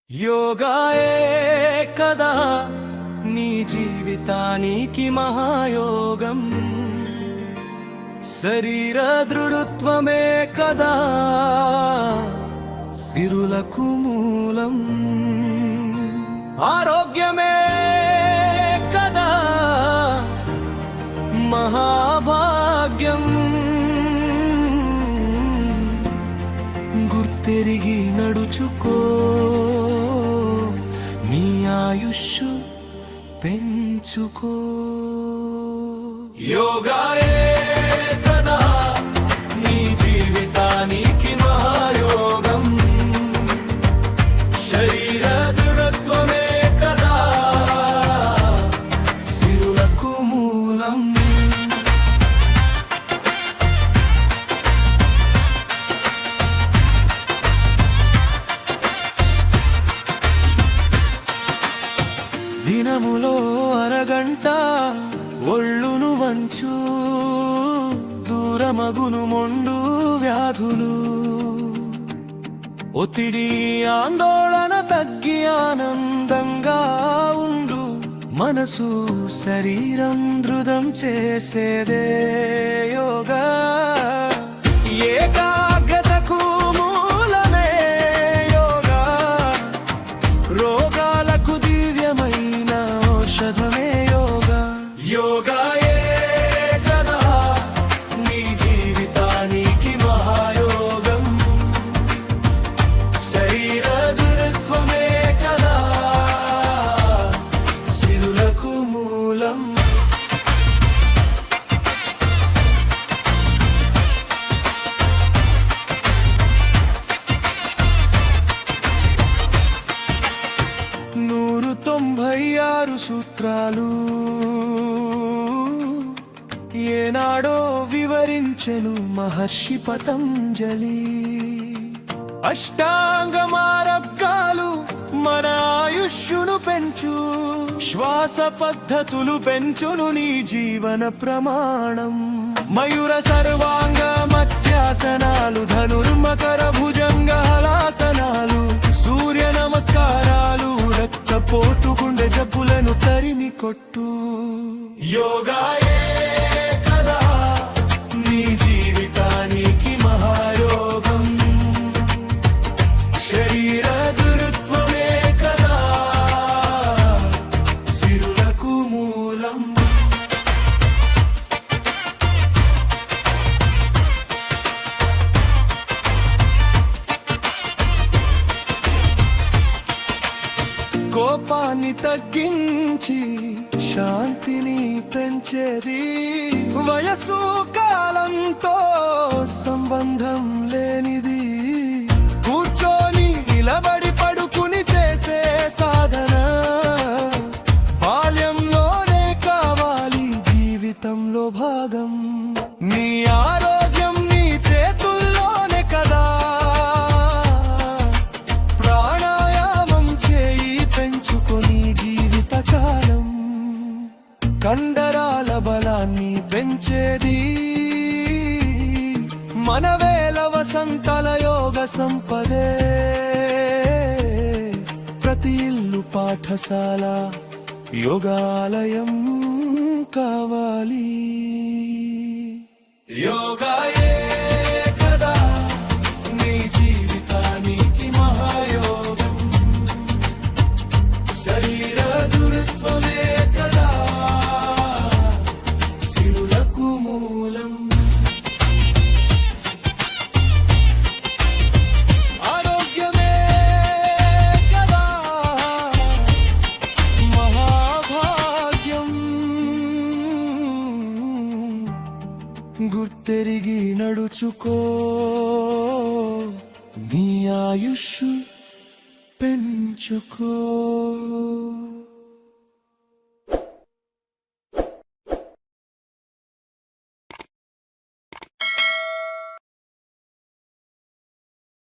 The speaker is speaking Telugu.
యోగాయే కదా నీ జీవితానికి మహాయోగం. శరీర దృఢత్వమే కదా సిరులకు మూలం. ఆరోగ్యమే కదా మహాభాగ్యం. గుర్తెరిగి నడుచుకో, నీ ఆయుష్షు పెంచుకో. యోగాయే కదా నీ జీవితానికి మహాయోగం. శరీర దృఢత్వమే కదా సిరులకు మూలం. దినములో అరగంట ఒళ్ళును వంచు, దూరమగును మొండు వ్యాధులు. ఒత్తిడి ఆందోళన తగ్గి ఆనందంగా ఉండు. మనసు శరీరం దృఢం చేసేదే యోగా. ఏకాగ్రతకు మూలమే యోగా. రోగాలకు దివ్యమైన ఔషధమే యోగా. యోగాయే కదా నీ జీవితానికి మహాయోగం. శరీర దృఢత్వమే కదా సిరులకు మూలం. నూరు 96 సూత్రాలు ఏనాడో వివరించెను మహర్షి పతంజలి. అష్టాంగ మార్గాలు మన ఆయుష్ను పెంచు. శ్వాస పద్ధతులు పెంచును నీ జీవన ప్రమాణం. మయూర సర్వాంగ మత్స్యాసనాలు, ధనుర్మకర భుజంగ హలాసనాలు, సూర్య నమస్కారాలు, రక్తపోటు గుండె జబ్బులను తరిమి కొట్టు. యోగాయే కదా నీ జీవితానికి మహాయోగం. శరీర దృఢత్వమే కదా సిరులకు మూలం. కోపాన్ని తగ్గించి శాంతిని పెంచేది. వయసు కాలంతో సంబంధం లేనిది. కూర్చొని నిలబడి పడుకుని చేసే సాధన బాల్యంలోనే కావాలి, జీవితంలో భాగం. నీ ఆరోగ్యం నీ చేతుల్లోనే కదా. ప్రాణాయామం చేయి పెంచుకొని జీవితకాలం. కండరాల బలాన్ని పెంచేది మన వేల వసంతల యోగ సంపదే. ప్రతి ఇల్లు పాఠశాల, యోగాలయం కావాలి. యోగాయే కదా నీ జీవితానికి మహాయోగం. శరీర దృఢత్వమే కదా సిరులకు మూలం. ఆరోగ్యమే కదా మహాభాగ్యం. గుర్తెరిగి నడుచుకో, నీ ఆయుష్షు పెంచుకో.